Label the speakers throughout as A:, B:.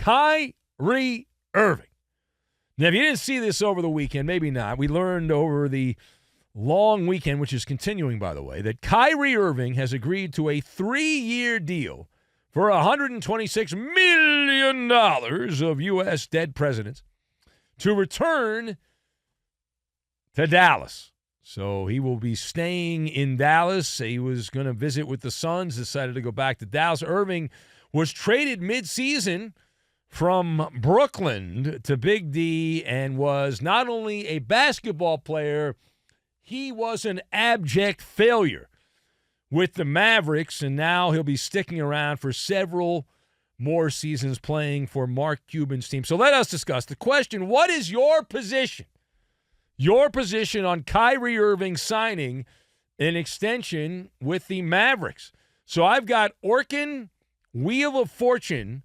A: Kyrie Irving. Now, if you didn't see this over the weekend, maybe not. We learned over the long weekend, which is continuing, by the way, that Kyrie Irving has agreed to a 3-year deal for $126 million of U.S. dead presidents to return to Dallas. So he will be staying in Dallas. He was going to visit with the Suns, decided to go back to Dallas. Irving was traded midseason from Brooklyn to Big D and was not only a basketball player, he was an abject failure with the Mavericks, and now he'll be sticking around for several more seasons playing for Mark Cuban's team. So let us discuss the question, what is your position? Your position on Kyrie Irving signing an extension with the Mavericks. So I've got Orkin, Wheel of Fortune,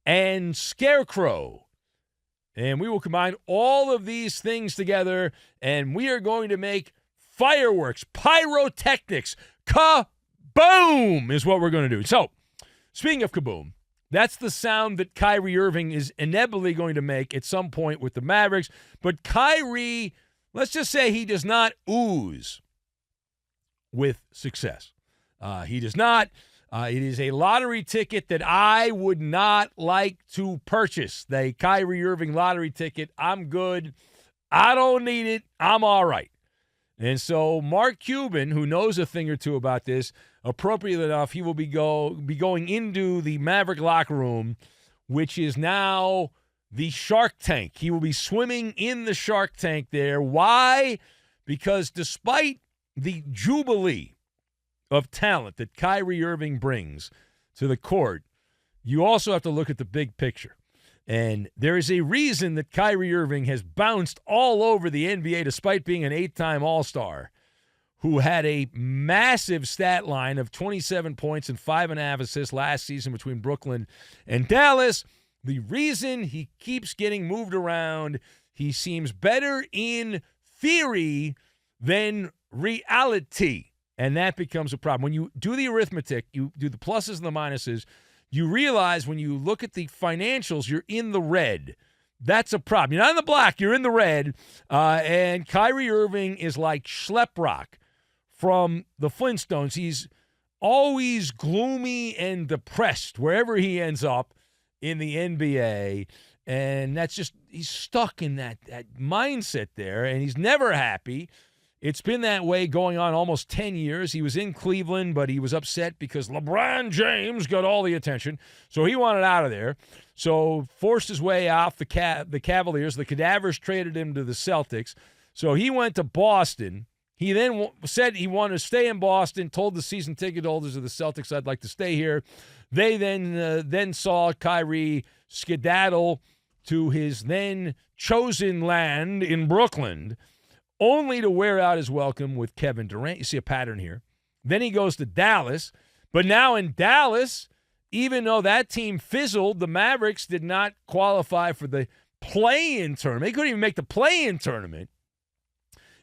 A: and Scarecrow. And we will combine all of these things together, and we are going to make fireworks, pyrotechnics, kaboom is what we're going to do. So, speaking of kaboom, that's the sound that Kyrie Irving is inevitably going to make at some point with the Mavericks. But Kyrie, let's just say he does not ooze with success. He does not. It is a lottery ticket that I would not like to purchase. The Kyrie Irving lottery ticket. I'm good. I don't need it. I'm all right. And so Mark Cuban, who knows a thing or two about this, appropriately enough, he will be going into the Maverick locker room, which is now the Shark Tank. He will be swimming in the Shark Tank there. Why? Because despite the jubilee of talent that Kyrie Irving brings to the court, you also have to look at the big picture. And there is a reason that Kyrie Irving has bounced all over the NBA despite being an 8-time All-Star, who had a massive stat line of 27 points and 5.5 assists last season between Brooklyn and Dallas. The reason he keeps getting moved around, he seems better in theory than reality. And that becomes a problem. When you do the arithmetic, you do the pluses and the minuses, you realize when you look at the financials, you're in the red. That's a problem. You're not in the black, you're in the red. And Kyrie Irving is like Schleprock from the Flintstones. He's always gloomy and depressed wherever he ends up in the NBA. And that's just, he's stuck in that mindset there, and he's never happy. It's been that way going on almost 10 years. He was in Cleveland, but he was upset because LeBron James got all the attention. So he wanted out of there. So forced his way out the Cavaliers. The Cadavers traded him to the Celtics. So he went to Boston. He then said he wanted to stay in Boston, told the season ticket holders of the Celtics, I'd like to stay here. They then saw Kyrie skedaddle to his then chosen land in Brooklyn, only to wear out his welcome with Kevin Durant. You see a pattern here. Then he goes to Dallas. But now in Dallas, even though that team fizzled, the Mavericks did not qualify for the play-in tournament. They couldn't even make the play-in tournament.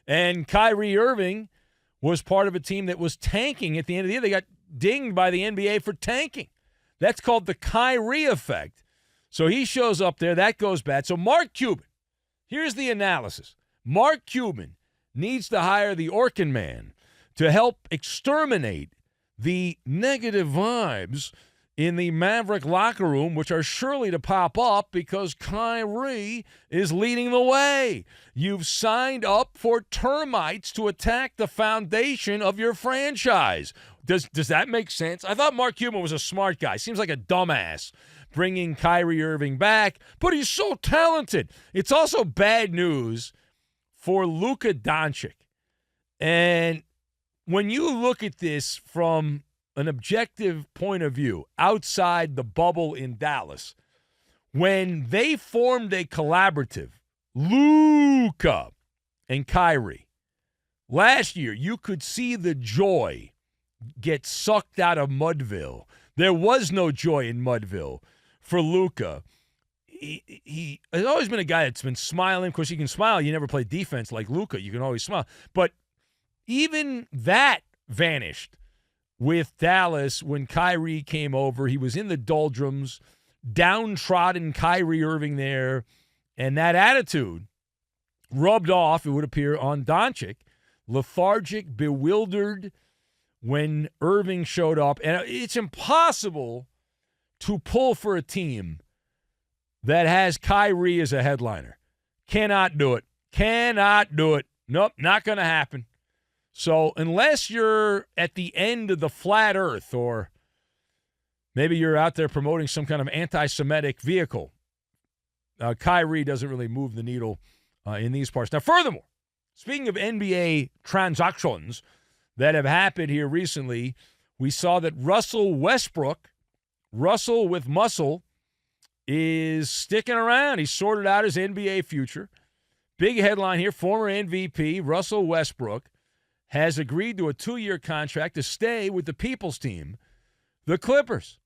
A: And Kyrie Irving was part of a team that was tanking at the end of the year. They got dinged by the NBA for tanking. That's called the Kyrie effect. So he shows up there. That goes bad. So Mark Cuban, here's the analysis. Mark Cuban needs to hire the Orkin man to help exterminate the negative vibes in the Maverick locker room, which are surely to pop up because Kyrie is leading the way. You've signed up for termites to attack the foundation of your franchise. Does that make sense? I thought Mark Cuban was a smart guy. Seems like a dumbass bringing Kyrie Irving back, but he's so talented. It's also bad news for Luka Doncic. And when you look at this from an objective point of view, outside the bubble in Dallas, when they formed a collaborative, Luka and Kyrie, last year you could see the joy get sucked out of Mudville. There was no joy in Mudville for Luka. He has always been a guy that's been smiling. Of course, you can smile. You never play defense like Luka. You can always smile. But even that vanished with Dallas when Kyrie came over. He was in the doldrums. downtrodden Kyrie Irving there, and that attitude rubbed off, it would appear, on Doncic. Lethargic, bewildered when Irving showed up. And it's impossible to pull for a team that has Kyrie as a headliner. Cannot do it. Cannot do it. Nope, not going to happen. So unless you're at the end of the flat earth, or maybe you're out there promoting some kind of anti-Semitic vehicle, Kyrie doesn't really move the needle in these parts. Now, furthermore, speaking of NBA transactions that have happened here recently, we saw that Russell Westbrook, Russell with muscle, is sticking around. He sorted out his NBA future. Big headline here, former MVP Russell Westbrook has agreed to a 2-year contract to stay with the people's team, the Clippers.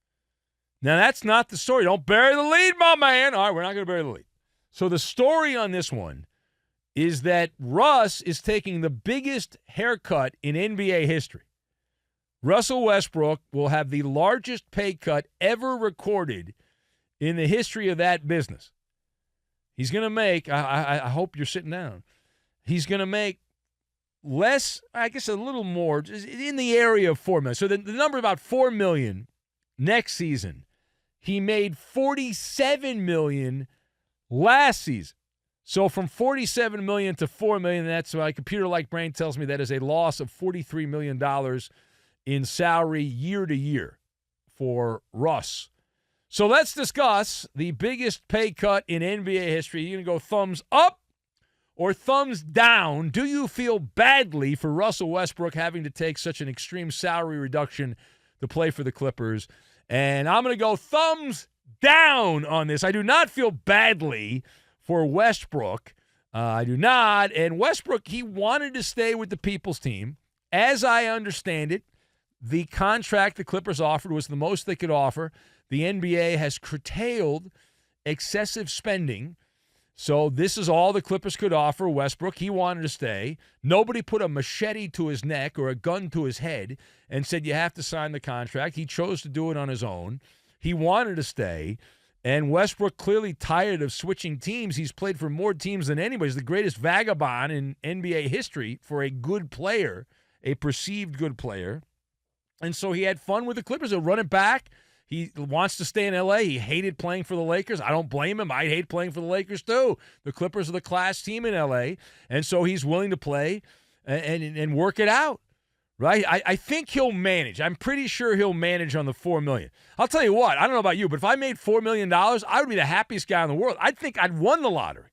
A: Now, that's not the story. Don't bury the lead, my man. All right, we're not going to bury the lead. So the story on this one is that Russ is taking the biggest haircut in NBA history. Russell Westbrook will have the largest pay cut ever recorded in the history of that business. He's going to make, I hope you're sitting down, he's going to make less, I guess a little more, in the area of $4 million. So the number about $4 million next season. He made $47 million last season. So from $47 million to $4 million, that's my computer-like brain tells me that is a loss of $43 million in salary year to year for Russ. So let's discuss the biggest pay cut in NBA history. You're going to go thumbs up or thumbs down? Do you feel badly for Russell Westbrook having to take such an extreme salary reduction to play for the Clippers? And I'm going to go thumbs down on this. I do not feel badly for Westbrook. I do not. And Westbrook, he wanted to stay with the people's team. As I understand it, the contract the Clippers offered was the most they could offer. The NBA has curtailed excessive spending. So this is all the Clippers could offer Westbrook. He wanted to stay. Nobody put a machete to his neck or a gun to his head and said, you have to sign the contract. He chose to do it on his own. He wanted to stay. And Westbrook, clearly tired of switching teams. He's played for more teams than anybody. He's the greatest vagabond in NBA history for a good player, a perceived good player. And so he had fun with the Clippers. He'll run it back. He wants to stay in L.A. He hated playing for the Lakers. I don't blame him. I hate playing for the Lakers too. The Clippers are the class team in L.A., and so he's willing to play and work it out, right? I think he'll manage. I'm pretty sure he'll manage on the $4 million. I'll tell you what, I don't know about you, but if I made $4 million, I would be the happiest guy in the world. I'd think I'd won the lottery.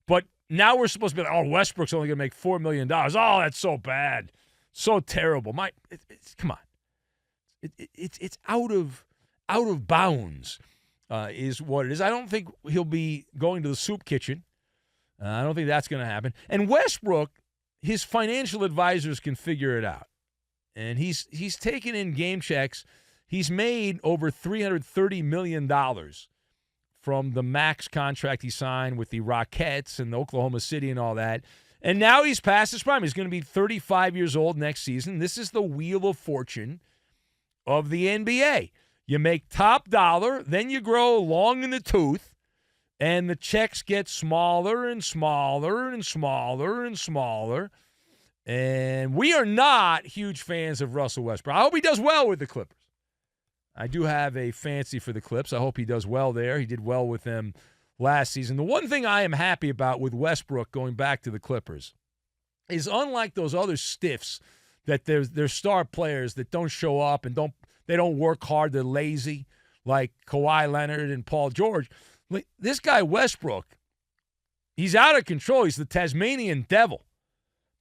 A: But now we're supposed to be like, oh, Westbrook's only going to make $4 million. Oh, that's so bad. So terrible. Come on. It's out of bounds is what it is. I don't think he'll be going to the soup kitchen. I don't think that's going to happen. And Westbrook, his financial advisors can figure it out. And he's taken in game checks. He's made over $330 million from the max contract he signed with the Rockets and Oklahoma City and all that. And now he's past his prime. He's going to be 35 years old next season. This is the wheel of fortune of the NBA. You make top dollar, then you grow long in the tooth, and the checks get smaller and smaller and smaller and smaller. And we are not huge fans of Russell Westbrook. I hope he does well with the Clippers. I do have a fancy for the Clips. I hope he does well there. He did well with them last season. The one thing I am happy about with Westbrook going back to the Clippers is, unlike those other stiffs that they're star players that don't show up and they don't work hard, they're lazy, like Kawhi Leonard and Paul George. This guy Westbrook, he's out of control. He's the Tasmanian devil.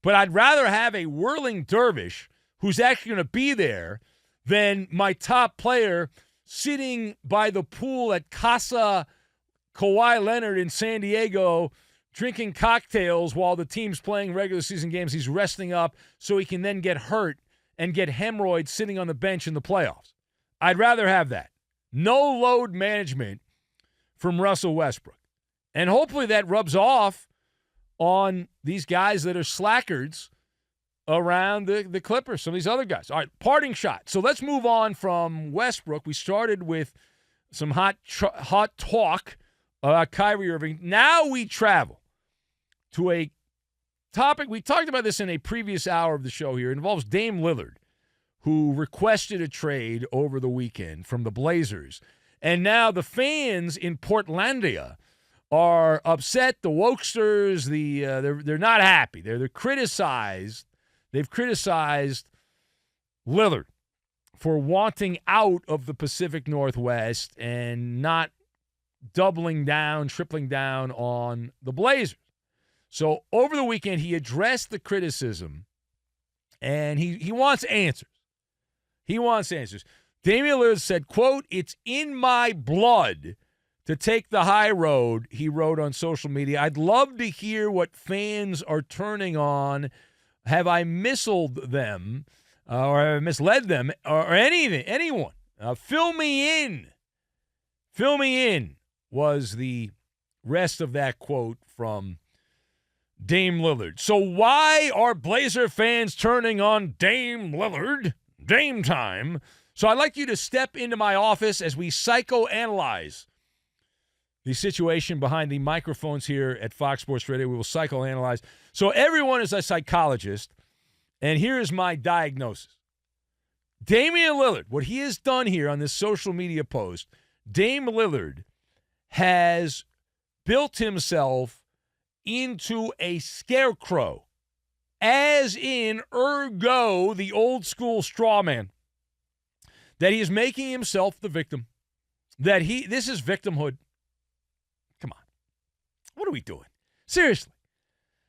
A: But I'd rather have a whirling dervish who's actually going to be there than my top player sitting by the pool at Casa Kawhi Leonard in San Diego drinking cocktails while the team's playing regular season games. He's resting up so he can then get hurt and get hemorrhoids sitting on the bench in the playoffs. I'd rather have that. No load management from Russell Westbrook. And hopefully that rubs off on these guys that are slackers around the Clippers, some of these other guys. All right, parting shot. So let's move on from Westbrook. We started with some hot talk about Kyrie Irving. Now we travel to a topic. We talked about this in a previous hour of the show here. It involves Dame Lillard, who requested a trade over the weekend from the Blazers. And now the fans in Portlandia are upset. The wokesters, they're not happy. They're criticized. They've criticized Lillard for wanting out of the Pacific Northwest and not doubling down, tripling down on the Blazers. So over the weekend, he addressed the criticism, and he wants answers. He wants answers. Damian Lillard said, quote, "It's in my blood to take the high road," he wrote on social media. "I'd love to hear what fans are turning on. Have I misled them or have I misled them or anyone? Fill me in. Fill me in," was the rest of that quote from Dame Lillard. So why are Blazer fans turning on Dame Lillard? Dame time. So I'd like you to step into my office as we psychoanalyze the situation behind the microphones here at Fox Sports Radio. We will psychoanalyze. So everyone is a psychologist, and here is my diagnosis. Damian Lillard, what he has done here on this social media post, Dame Lillard has built himself into a scarecrow, as in ergo the old school straw man, that he is making himself the victim, this is victimhood. Come on. What are we doing? Seriously.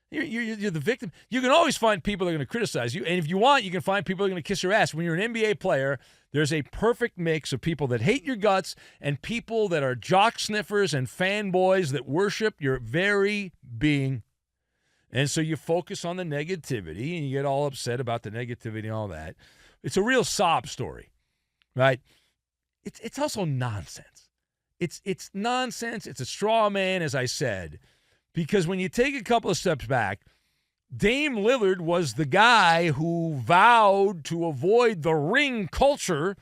A: You're the victim. You can always find people that are going to criticize you, and if you want, you can find people that are going to kiss your ass. When you're an NBA player, there's a perfect mix of people that hate your guts and people that are jock sniffers and fanboys that worship your very being. And so you focus on the negativity, and you get all upset about the negativity and all that. It's a real sob story, right? It's also nonsense. It's nonsense. It's a straw man, as I said. Because when you take a couple of steps back, Dame Lillard was the guy who vowed to avoid the ring culture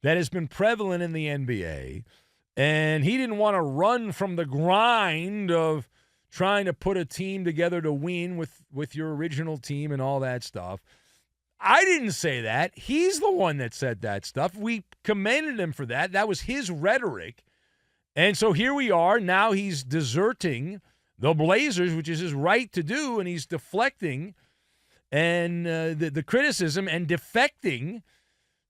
A: that has been prevalent in the NBA. And he didn't want to run from the grind of trying to put a team together to win with your original team and all that stuff. I didn't say that. He's the one that said that stuff. We commended him for that. That was his rhetoric. And so here we are. Now he's deserting the Blazers, which is his right to do, and he's deflecting and the criticism and defecting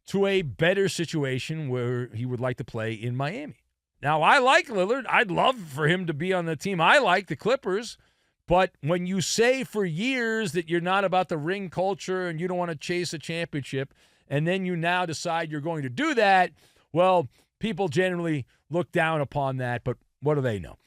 A: to a better situation where he would like to play in Miami. Now, I like Lillard. I'd love for him to be on the team I like, the Clippers. But when you say for years that you're not about the ring culture and you don't want to chase a championship, and then you now decide you're going to do that, well, people generally look down upon that, but what do they know?